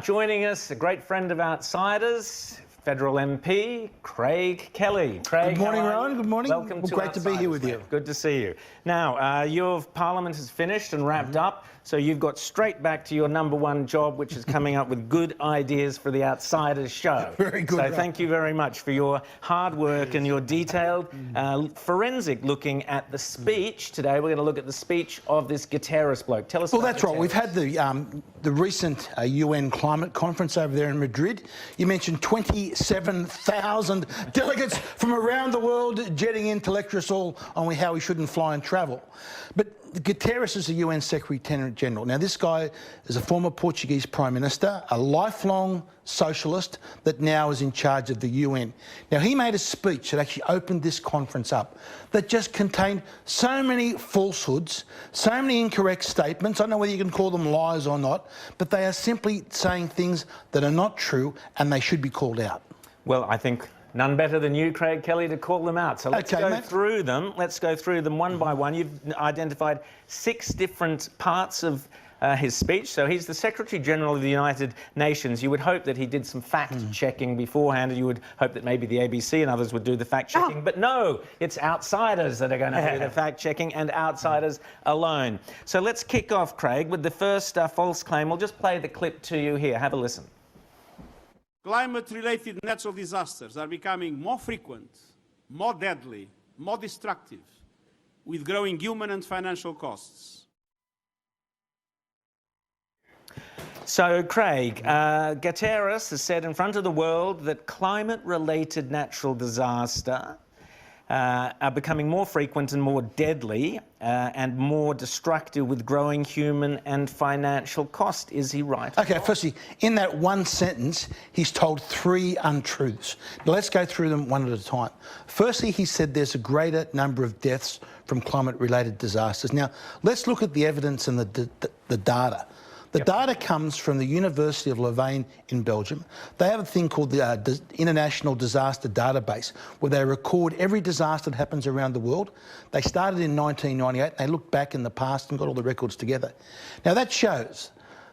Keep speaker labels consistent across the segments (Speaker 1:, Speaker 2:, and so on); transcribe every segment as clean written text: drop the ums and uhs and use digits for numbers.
Speaker 1: joining us, a great friend of Outsiders, Federal MP, Craig Kelly. Craig,
Speaker 2: good morning, Rowan. Good morning.
Speaker 1: Welcome to
Speaker 2: great to be here with you.
Speaker 1: Good to see you. Now, your Parliament has finished and wrapped up, so you've got straight back to your #1 job, which is coming up with good ideas for the Outsiders show.
Speaker 2: Very good.
Speaker 1: So thank you very much for your hard work and your detailed, forensic looking at the speech. Today we're going to look at the speech of this Guterres bloke. Tell us about
Speaker 2: that's
Speaker 1: Guterres.
Speaker 2: right. We've had the recent UN climate conference over there in Madrid. You mentioned 27,000 delegates from around the world jetting in to lecture us all on how we shouldn't fly and travel. But Guterres is the UN Secretary General. Now, this guy is a former Portuguese Prime Minister, a lifelong socialist that now is in charge of the UN. Now, he made a speech that actually opened this conference up that just contained so many falsehoods, so many incorrect statements. I don't know whether you can call them lies or not, but they are simply saying things that are not true and they should be called out.
Speaker 1: Well, I think none better than you, Craig Kelly, to call them out. So let's go through them. Let's go through them one by one. You've identified 6 different parts of his speech. So he's the Secretary General of the United Nations. You would hope that he did some fact-checking beforehand, and you would hope that maybe the ABC and others would do the fact-checking. But no, it's Outsiders that are going to do the fact-checking, and Outsiders alone. So let's kick off, Craig, with the first false claim. We'll just play the clip to you here. Have a listen.
Speaker 3: Climate-related natural disasters are becoming more frequent, more deadly, more destructive, with growing human and financial costs.
Speaker 1: So, Craig, Guterres has said in front of the world that climate-related natural disaster are becoming more frequent and more deadly and more destructive with growing human and financial cost. Is he right?
Speaker 2: Okay, firstly, in that one sentence, he's told 3 untruths. Now, let's go through them one at a time. Firstly, he said there's a greater number of deaths from climate-related disasters. Now, let's look at the evidence and the data. The data comes from the University of Louvain in Belgium. They have a thing called the International Disaster Database, where they record every disaster that happens around the world. They started in 1998, and they looked back in the past and got all the records together. Now, that shows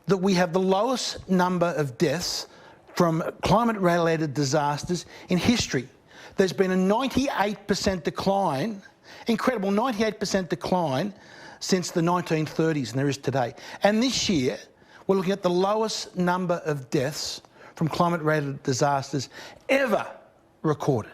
Speaker 2: that we have the lowest number of deaths from climate-related disasters in history. There's been a 98% decline, incredible 98% decline, since the 1930s, and there is today. And this year, we're looking at the lowest number of deaths from climate-related disasters ever recorded.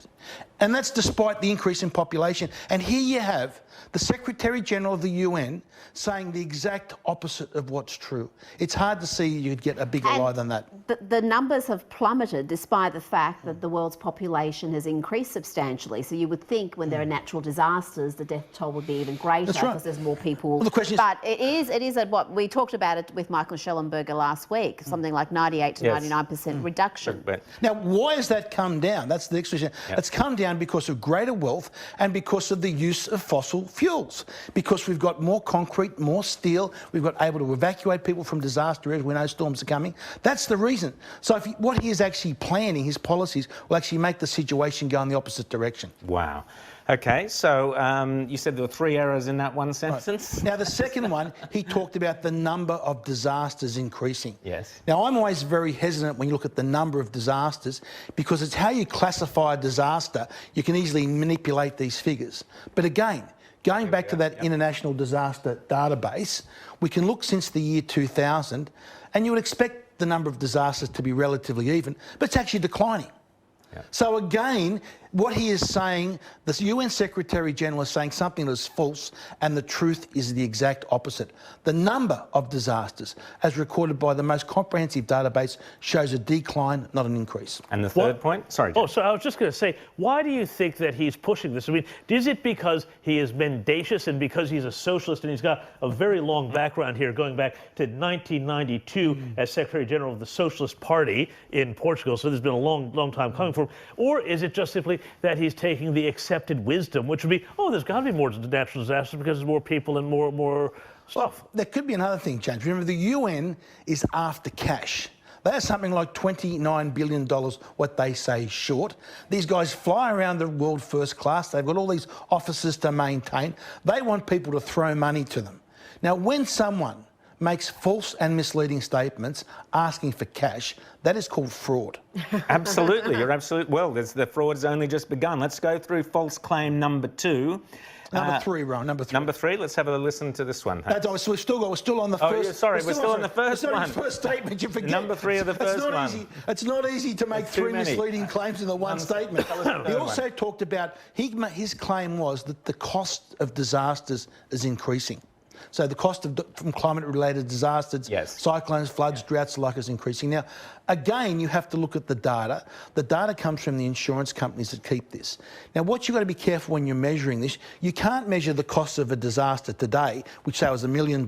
Speaker 2: And that's despite the increase in population. And here you have the Secretary General of the UN saying the exact opposite of what's true. It's hard to see you'd get a bigger lie than that.
Speaker 4: The numbers have plummeted despite the fact that the world's population has increased substantially. So you would think when there are natural disasters, the death toll would be even greater because there's more people.
Speaker 2: Well, the question is,
Speaker 4: but it is at what we talked about it with Michael Schellenberger last week, something like 98 to 99% reduction.
Speaker 2: Now, why has that come down? That's the next question. It's come down because of greater wealth and because of the use of fossil fuels. Because we've got more concrete, more steel, we've got able to evacuate people from disaster areas when no storms are coming. That's the reason. So what he is actually planning, his policies, will actually make the situation go in the opposite direction.
Speaker 1: Wow. Okay, so you said there were 3 errors in that one sentence.
Speaker 2: Right. Now, the second one, he talked about the number of disasters increasing.
Speaker 1: Yes.
Speaker 2: Now, I'm always very hesitant when you look at the number of disasters because it's how you classify a disaster. You can easily manipulate these figures. But again, going back to that International Disaster Database, we can look since the year 2000, and you would expect the number of disasters to be relatively even, but it's actually declining. So again, what he is saying, the UN Secretary General is saying something that is false, and the truth is the exact opposite. The number of disasters, as recorded by the most comprehensive database, shows a decline, not an increase.
Speaker 1: And the third point? Sorry, Jim.
Speaker 5: Oh, so I was just going to say, why do you think that he's pushing this? I mean, is it because he is mendacious and because he's a socialist and he's got a very long background here, going back to 1992 as Secretary General of the Socialist Party in Portugal, so there's been a long time coming for him? Or is it just simply that he's taking the accepted wisdom, which would be, oh, there's got to be more natural disasters because there's more people and more stuff?
Speaker 2: There could be another thing, James. Remember, the UN is after cash. They are something like $29 billion, what they say, short. These guys fly around the world first class. They've got all these offices to maintain. They want people to throw money to them. Now, when someone makes false and misleading statements asking for cash, that is called fraud.
Speaker 1: Absolutely, you're absolutely, well, the fraud's only just begun. Let's go through false claim number 2.
Speaker 2: Number 3, Rowan, number 3.
Speaker 1: Number 3, let's have a listen to this one.
Speaker 2: We're still on the first.
Speaker 1: Yeah, sorry, we're still on the first one.
Speaker 2: First statement, you forget.
Speaker 1: Number 3 of the first one.
Speaker 2: It's not easy to make 3 misleading claims in the one statement. He also talked about, his claim was that the cost of disasters is increasing. So the cost from climate-related disasters, cyclones, floods, droughts alike is increasing. Now, again, you have to look at the data. The data comes from the insurance companies that keep this. Now, what you've got to be careful when you're measuring this, you can't measure the cost of a disaster today, which say was $1 million,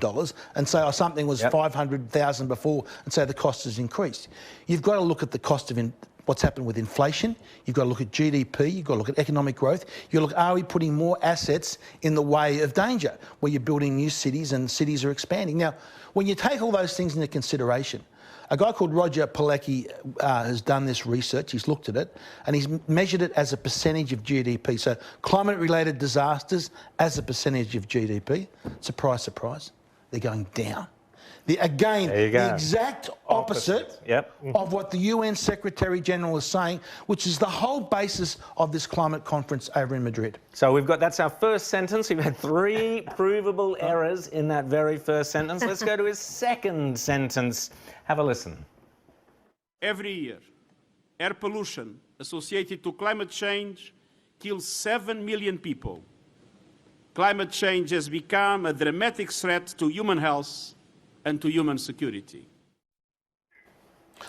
Speaker 2: and say, oh, something was 500,000 before, and say the cost has increased. You've got to look at the cost of what's happened with inflation. You've got to look at GDP. You've got to look at economic growth. You've got to look, are we putting more assets in the way of danger, where you're building new cities and cities are expanding? Now, when you take all those things into consideration, a guy called Roger Pilecki has done this research. He's looked at it, and he's measured it as a percentage of GDP. So climate-related disasters as a percentage of GDP. Surprise, surprise, they're going down. The exact opposite of what the UN Secretary-General is saying, which is the whole basis of this climate conference over in Madrid.
Speaker 1: So that's our first sentence. We've had 3 provable errors in that very first sentence. Let's go to his second sentence. Have a listen.
Speaker 3: Every year, air pollution associated to climate change kills 7 million people. Climate change has become a dramatic threat to human health and to human security.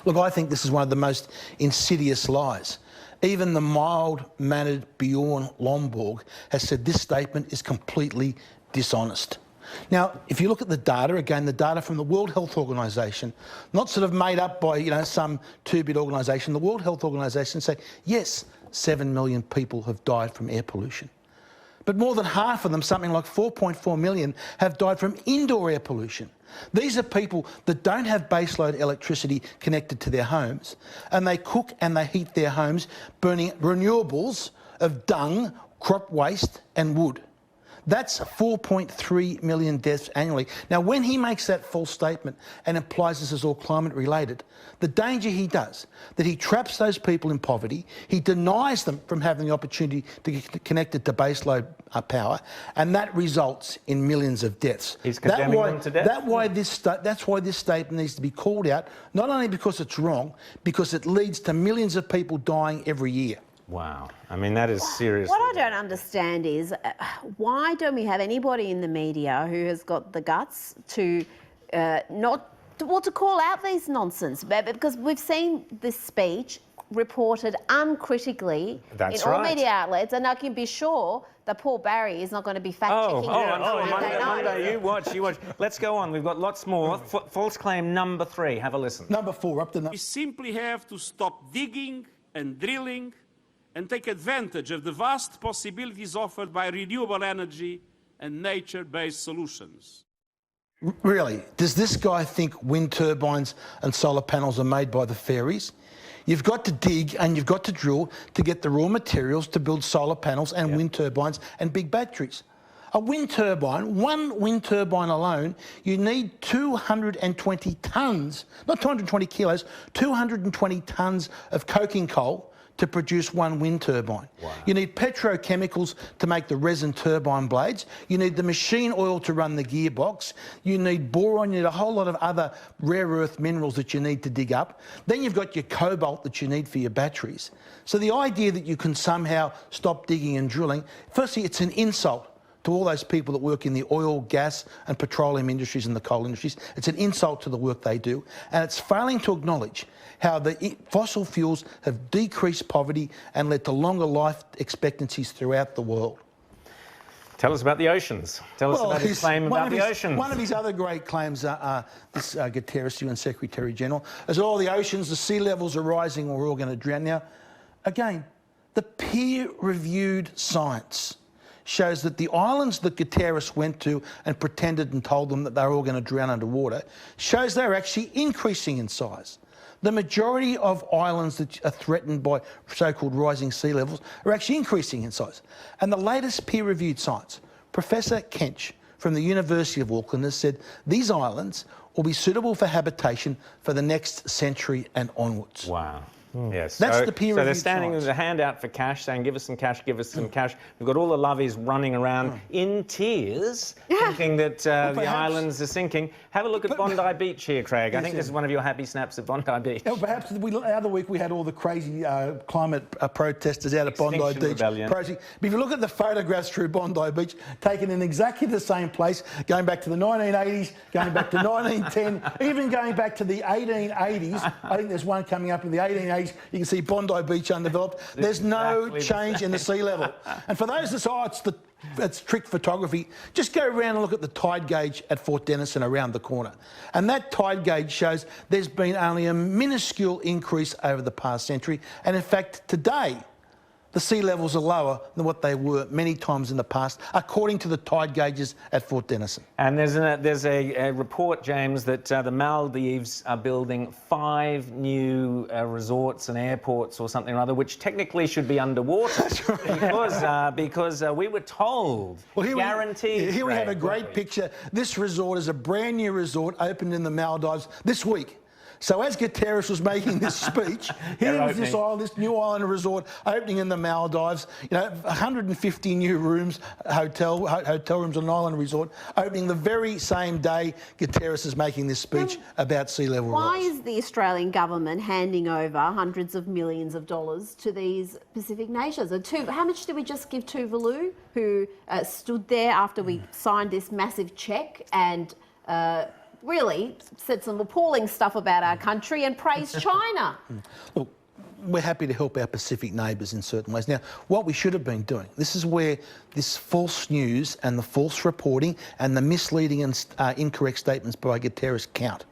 Speaker 2: Look, I think this is one of the most insidious lies. Even the mild-mannered Bjorn Lomborg has said this statement is completely dishonest. Now, if you look at the data, again, the data from the World Health Organization, not sort of made up by, some two-bit organisation, the World Health Organization say, yes, 7 million people have died from air pollution. But more than half of them, something like 4.4 million, have died from indoor air pollution. These are people that don't have baseload electricity connected to their homes, and they cook and they heat their homes burning renewables of dung, crop waste and wood. That's 4.3 million deaths annually. Now, when he makes that false statement and implies this is all climate related, the danger he does, that he traps those people in poverty, he denies them from having the opportunity to get connected to baseload power, and that results in millions of deaths.
Speaker 1: He's condemning them to death.
Speaker 2: That's why this statement needs to be called out, not only because it's wrong, because it leads to millions of people dying every year.
Speaker 1: Wow. I mean, that is serious.
Speaker 4: What I don't understand is why don't we have anybody in the media who has got the guts to to call out these nonsense? Because we've seen this speech reported uncritically in all media outlets, and I can be sure that Paul Barry is not going to be fact-checking
Speaker 1: Monday, you watch. Let's go on. We've got lots more. False claim number 3. Have a listen.
Speaker 2: Number 4, up to
Speaker 3: We simply have to stop digging and drilling and take advantage of the vast possibilities offered by renewable energy and nature-based solutions.
Speaker 2: Really? Does this guy think wind turbines and solar panels are made by the fairies? You've got to dig and you've got to drill to get the raw materials to build solar panels and wind turbines and big batteries. A wind turbine, one wind turbine alone, you need 220 tonnes, not 220 kilos, 220 tonnes of coking coal to produce one wind turbine. Wow. You need petrochemicals to make the resin turbine blades. You need the machine oil to run the gearbox. You need boron. You need a whole lot of other rare earth minerals that you need to dig up. Then you've got your cobalt that you need for your batteries. So the idea that you can somehow stop digging and drilling, firstly, it's an insult to all those people that work in the oil, gas and petroleum industries and the coal industries. It's an insult to the work they do, and it's failing to acknowledge how the fossil fuels have decreased poverty and led to longer life expectancies throughout the world.
Speaker 1: Tell us about the oceans. Tell us about his claim about the oceans.
Speaker 2: One of his other great claims, this Guterres, UN Secretary-General, is all the oceans, the sea levels are rising, we're all going to drown. Now, again, the peer-reviewed science shows that the islands that Guterres went to and pretended and told them that they were all going to drown underwater shows they're actually increasing in size. The majority of islands that are threatened by so-called rising sea levels are actually increasing in size. And the latest peer-reviewed science, Professor Kench from the University of Auckland has said these islands will be suitable for habitation for the next century and onwards.
Speaker 1: Wow. Yes.
Speaker 2: That's the peer
Speaker 1: So they're
Speaker 2: reviewed
Speaker 1: standing
Speaker 2: science.
Speaker 1: with a hand out for cash, saying, give us some cash, give us some cash. We've got all the lovies running around in tears, thinking that the islands are sinking. Have a look at Bondi Beach here, Craig. I think this is one of your happy snaps of Bondi Beach.
Speaker 2: Yeah, perhaps the other week we had all the crazy climate protesters out at Bondi
Speaker 1: Extinction
Speaker 2: Beach.
Speaker 1: Rebellion.
Speaker 2: But if you look at the photographs through Bondi Beach, taken in exactly the same place, going back to the 1980s, going back to 1910, even going back to the 1880s. I think there's one coming up in the 1880s. You can see Bondi Beach undeveloped. There's no change in the sea level. And for those that say, oh, it's trick photography, just go around and look at the tide gauge at Fort Denison around the corner. And that tide gauge shows there's been only a minuscule increase over the past century. And in fact, today, the sea levels are lower than what they were many times in the past, according to the tide gauges at Fort Denison.
Speaker 1: And there's a report, James, that the Maldives are building 5 new resorts and airports or something or other, which technically should be underwater. That's right. because we were told, guaranteed.
Speaker 2: Here we have a great picture. This resort is a brand new resort opened in the Maldives this week. So as Guterres was making this speech, here was this new island resort opening in the Maldives. 150 new rooms, hotel rooms on an island resort, opening the very same day Guterres is making this speech about sea level rise.
Speaker 4: Why is the Australian government handing over hundreds of millions of dollars to these Pacific nations? How much did we just give Tuvalu, who stood there after we signed this massive cheque and really said some appalling stuff about our country and praised China?
Speaker 2: Look, we're happy to help our Pacific neighbours in certain ways. Now, what we should have been doing, this is where this false news and the false reporting and the misleading and incorrect statements by Guterres count.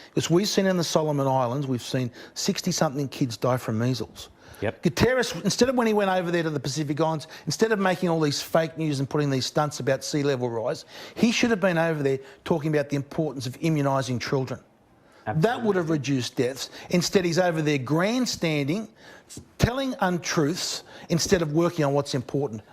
Speaker 2: Because we've seen in the Solomon Islands, we've seen 60-something kids die from measles.
Speaker 1: Yep.
Speaker 2: Guterres, instead of when he went over there to the Pacific Islands, instead of making all these fake news and putting these stunts about sea level rise, he should have been over there talking about the importance of immunising children. Absolutely. That would have reduced deaths. Instead, he's over there grandstanding, telling untruths, instead of working on what's important.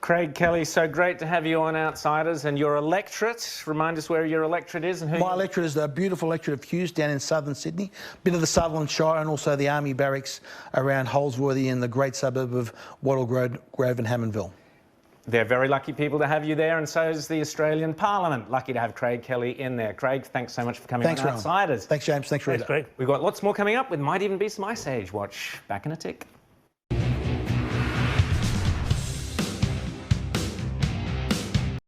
Speaker 1: Craig Kelly, so great to have you on Outsiders. And your electorate, remind us where your electorate is and who.
Speaker 2: My electorate is the beautiful electorate of Hughes down in southern Sydney, bit of the Sutherland Shire, and also the Army Barracks around Holsworthy in the great suburb of Wattle Grove and Hammondville.
Speaker 1: They're very lucky people to have you there, and so is the Australian Parliament. Lucky to have Craig Kelly in there. Craig, thanks so much for coming on Outsiders.
Speaker 2: Thanks, James. Thanks, Rita.
Speaker 5: Thanks, Craig.
Speaker 1: We've got lots more coming up with Might Even Be Some Ice Age. Watch back in a tick.